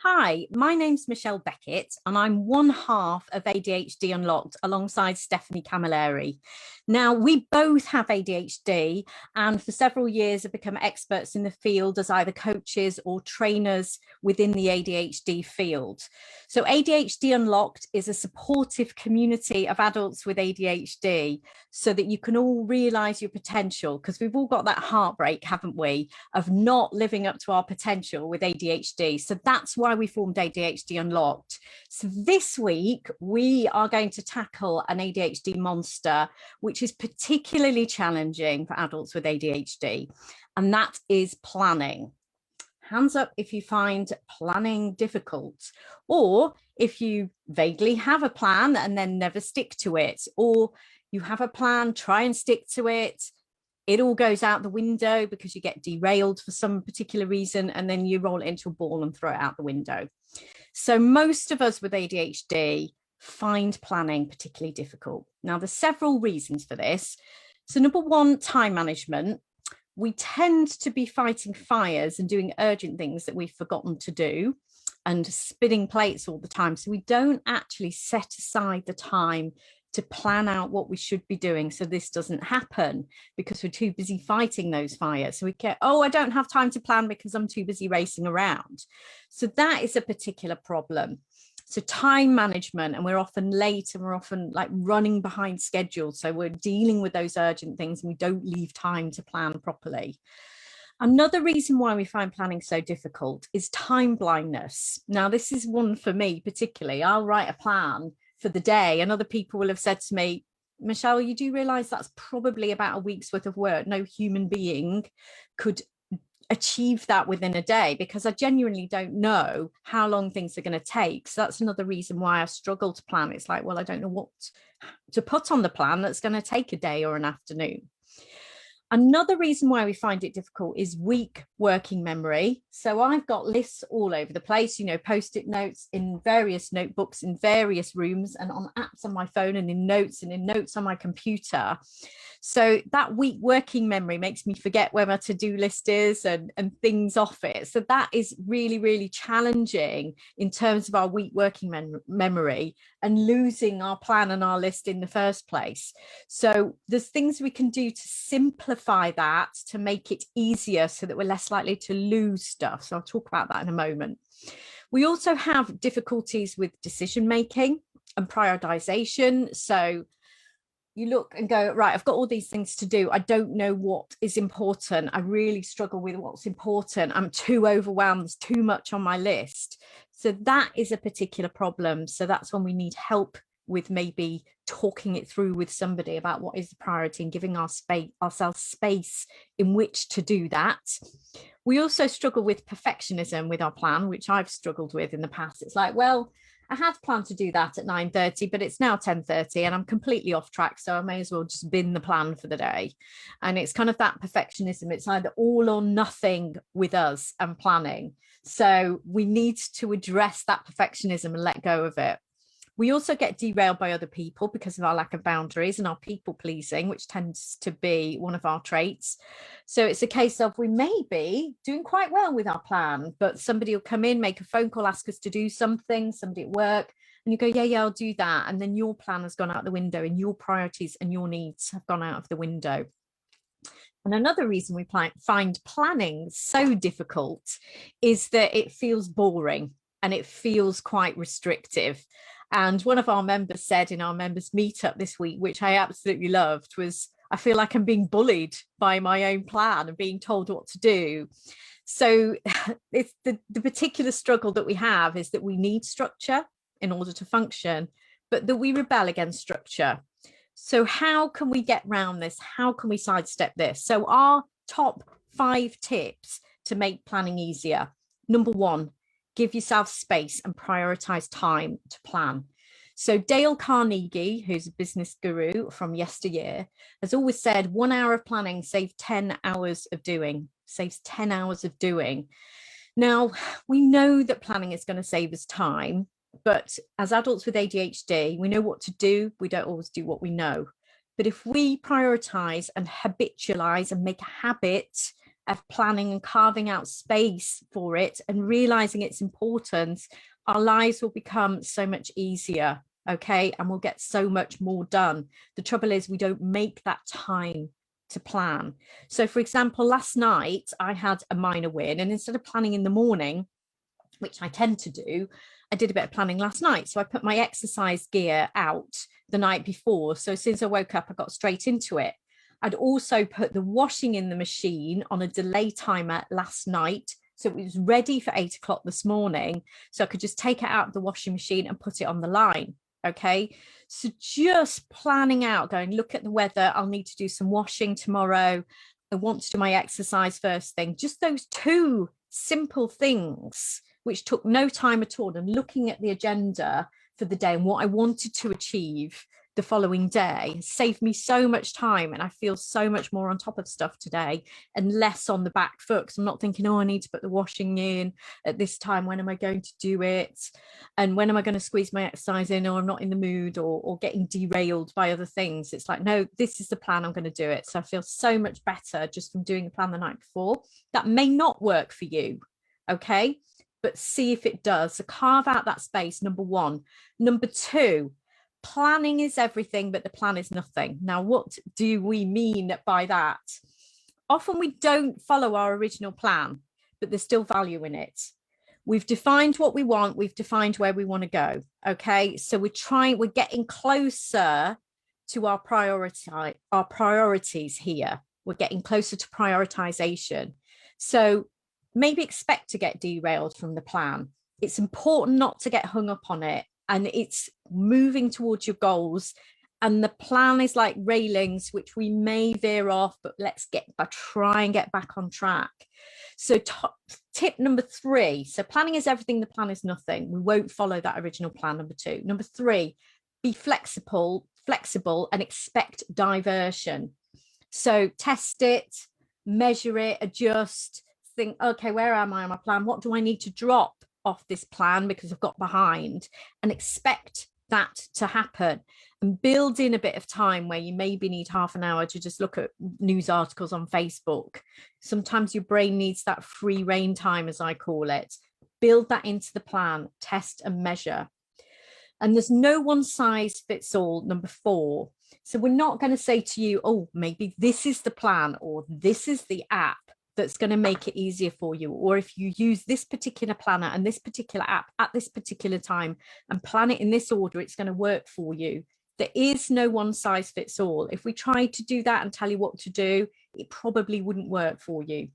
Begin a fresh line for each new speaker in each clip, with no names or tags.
Hi, my name's Michelle Beckett, and I'm one half of ADHD Unlocked alongside Stephanie Camilleri. Now, we both have ADHD, and for several years have become experts in the field as either coaches or trainers within the ADHD field. So ADHD Unlocked is a supportive community of adults with ADHD so that you can all realize your potential, because we've all got that heartbreak, haven't we, of not living up to our potential with ADHD. So that's why we formed ADHD Unlocked. So this week, we are going to tackle an ADHD monster, which is particularly challenging for adults with ADHD, and that is planning. Hands up if you find planning difficult, or if you vaguely have a plan and then never stick to it, or you have a plan, try and stick to it, it all goes out the window because you get derailed for some particular reason, and then you roll it into a ball and throw it out the window. So most of us with ADHD find planning particularly difficult. Now, there's several reasons for this. So number one, time management. We tend to be fighting fires and doing urgent things that we've forgotten to do and spinning plates all the time. So we don't actually set aside the time to plan out what we should be doing so this doesn't happen, because we're too busy fighting those fires. So we get, I don't have time to plan because I'm too busy racing around. So that is a particular problem. So time management, and we're often late and we're often like running behind schedule. So we're dealing with those urgent things and we don't leave time to plan properly. Another reason why we find planning so difficult is time blindness. Now, this is one for me particularly. I'll write a plan for the day, and other people will have said to me, Michelle, you do realize that's probably about a week's worth of work. No human being could achieve that within a day, because I genuinely don't know how long things are going to take. So that's another reason why I struggle to plan. It's like, well, I don't know what to put on the plan that's going to take a day or an afternoon. Another reason why we find it difficult is weak working memory. So I've got lists all over the place, post-it notes in various notebooks in various rooms, and on apps on my phone, and in notes on my computer. So that weak working memory makes me forget where my to-do list is and things off it. So that is really, really challenging in terms of our weak working memory and losing our plan and our list in the first place. So there's things we can do to simplify that, to make it easier so that we're less likely to lose stuff. So I'll talk about that in a moment. We also have difficulties with decision making and prioritization. So you look and go, right, I've got all these things to do. I don't know what is important. I really struggle with what's important. I'm too overwhelmed. There's too much on my list. So that is a particular problem. So that's when we need help with maybe talking it through with somebody about what is the priority and giving ourselves space in which to do that. We also struggle with perfectionism with our plan, which I've struggled with in the past. It's like, well, I had planned to do that at 9:30, but it's now 10:30 and I'm completely off track. So I may as well just bin the plan for the day. And it's kind of that perfectionism. It's either all or nothing with us and planning. So we need to address that perfectionism and let go of it. We also get derailed by other people because of our lack of boundaries and our people pleasing, which tends to be one of our traits. So it's a case of we may be doing quite well with our plan, but somebody will come in, make a phone call, ask us to do something, somebody at work, and you go, yeah, I'll do that. And then your plan has gone out the window and your priorities and your needs have gone out of the window. And another reason we find planning so difficult is that it feels boring and it feels quite restrictive. And one of our members said in our members meetup this week, which I absolutely loved, was, I feel like I'm being bullied by my own plan and being told what to do. So it's the particular struggle that we have is that we need structure in order to function, but that we rebel against structure. So how can we get around this? How can we sidestep this? So our top 5 tips to make planning easier. Number 1, give yourself space and prioritize time to plan. So Dale Carnegie, who's a business guru from yesteryear, has always said 1 hour of planning saves 10 hours of doing. Now, we know that planning is going to save us time, but as adults with ADHD, we know what to do. We don't always do what we know. But if we prioritize and habitualize and make a habit of planning and carving out space for it and realizing its importance, our lives will become so much easier. Okay. And we'll get so much more done. The trouble is we don't make that time to plan. So for example, last night I had a minor win, and instead of planning in the morning, which I tend to do, I did a bit of planning last night. So I put my exercise gear out the night before. So as soon as I woke up, I got straight into it. I'd also put the washing in the machine on a delay timer last night. So it was ready for 8 o'clock this morning. So I could just take it out of the washing machine and put it on the line. Okay. So just planning out, going, look at the weather. I'll need to do some washing tomorrow. I want to do my exercise first thing. Just those two simple things, which took no time at all, and looking at the agenda for the day and what I wanted to achieve the following day saved me so much time. And I feel so much more on top of stuff today and less on the back foot, because I'm not thinking, oh, I need to put the washing in at this time. When am I going to do it? And when am I going to squeeze my exercise in? Or I'm not in the mood, or getting derailed by other things. It's like, no, this is the plan. I'm going to do it. So I feel so much better just from doing a plan the night before. That may not work for you. Okay. But see if it does. So carve out that space, number one. Number two, planning is everything, but the plan is nothing. Now, what do we mean by that? Often we don't follow our original plan, but there's still value in it. We've defined what we want. We've defined where we want to go. Okay. So we're getting closer to our priorities here. We're getting closer to prioritization. So maybe expect to get derailed from the plan. It's important not to get hung up on it. And it's moving towards your goals. And the plan is like railings, which we may veer off, but try and get back on track. So tip number 3. So planning is everything. The plan is nothing. We won't follow that original plan. Number 2. Number 3, be flexible and expect diversion. So test it, measure it, adjust, think, okay, where am I on my plan? What do I need to drop off this plan because I've got behind? And expect that to happen, and build in a bit of time where you maybe need half an hour to just look at news articles on Facebook. Sometimes your brain needs that free rein time, as I call it. Build that into the plan, test and measure. And there's no one size fits all, number 4. So we're not going to say to you, oh, maybe this is the plan, or this is the app that's going to make it easier for you. Or if you use this particular planner and this particular app at this particular time and plan it in this order, it's going to work for you. There is no one size fits all. If we tried to do that and tell you what to do, it probably wouldn't work for you.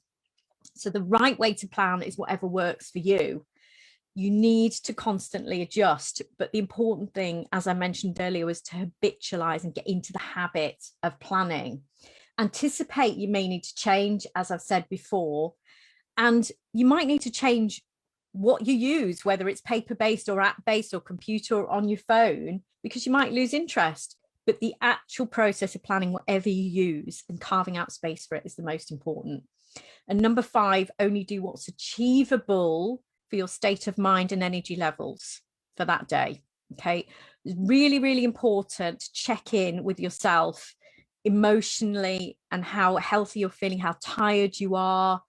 So the right way to plan is whatever works for you. You need to constantly adjust. But the important thing, as I mentioned earlier, was to habitualize and get into the habit of planning. Anticipate you may need to change, as I've said before, and you might need to change what you use, whether it's paper-based or app-based or computer or on your phone, because you might lose interest. But the actual process of planning whatever you use and carving out space for it is the most important. And number 5, only do what's achievable for your state of mind and energy levels for that day. Okay, it's really, really important to check in with yourself emotionally and how healthy you're feeling, how tired you are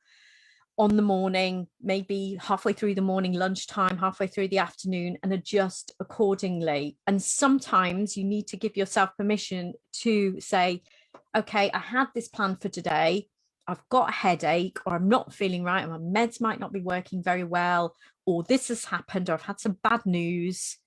on the morning, maybe halfway through the morning, lunchtime, halfway through the afternoon, and adjust accordingly. And sometimes you need to give yourself permission to say, okay, I had this plan for today. I've got a headache, or I'm not feeling right, and my meds might not be working very well, or this has happened, or I've had some bad news.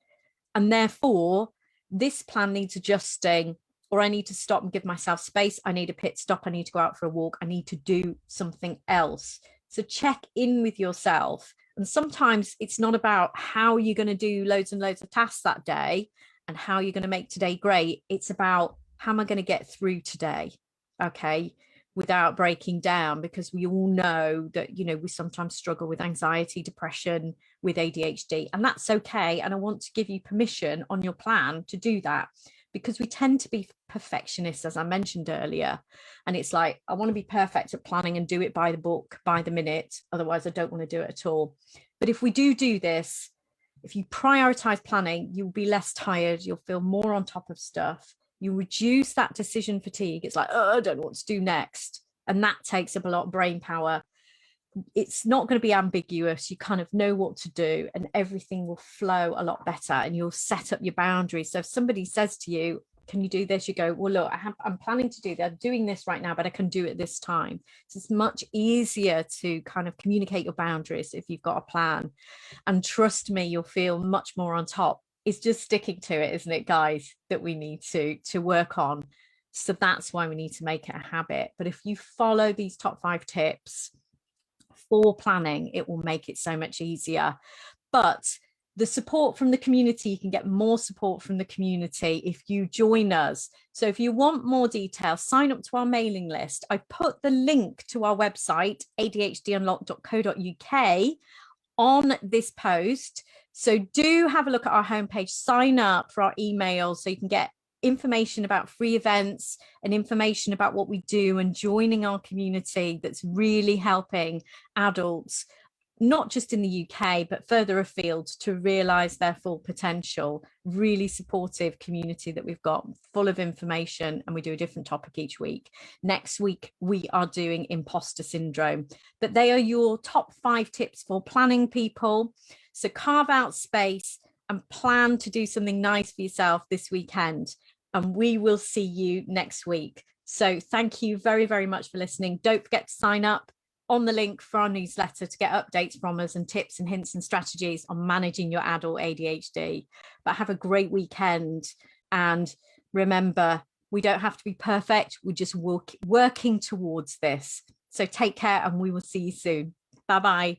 And therefore, this plan needs adjusting, or I need to stop and give myself space. I need a pit stop. I need to go out for a walk. I need to do something else. So check in with yourself. And sometimes it's not about how you're going to do loads and loads of tasks that day and how you're going to make today great. It's about, how am I going to get through today? Okay, without breaking down, because we all know that, we sometimes struggle with anxiety, depression, with ADHD, and that's okay. And I want to give you permission on your plan to do that, because we tend to be perfectionists, as I mentioned earlier. And it's like, I want to be perfect at planning and do it by the book, by the minute. Otherwise, I don't want to do it at all. But if we do this, if you prioritize planning, you'll be less tired. You'll feel more on top of stuff. You reduce that decision fatigue. It's like, oh, I don't know what to do next. And that takes up a lot of brain power. It's not going to be ambiguous. You kind of know what to do, and everything will flow a lot better, and you'll set up your boundaries. So if somebody says to you, can you do this? You go, well, look, I'm planning to do that. I'm doing this right now, but I can do it this time. So it's much easier to kind of communicate your boundaries if you've got a plan. And trust me, you'll feel much more on top. It's just sticking to it, isn't it, guys, that we need to work on. So that's why we need to make it a habit. But if you follow these top 5 tips for planning, it will make it so much easier. But the support from the community, you can get more support from the community if you join us. So if you want more details, sign up to our mailing list. I put the link to our website, adhdunlocked.co.uk, on this post. So do have a look at our homepage, sign up for our emails so you can get information about free events and information about what we do, and joining our community that's really helping adults, not just in the UK, but further afield, to realise their full potential. Really supportive community that we've got, full of information, and we do a different topic each week. Next week, we are doing imposter syndrome, but they are your top 5 tips for planning, people. So carve out space and plan to do something nice for yourself this weekend. And we will see you next week. So thank you very, very much for listening. Don't forget to sign up on the link for our newsletter to get updates from us and tips and hints and strategies on managing your adult ADHD. But have a great weekend. And remember, we don't have to be perfect. We're just working towards this. So take care, and we will see you soon. Bye-bye.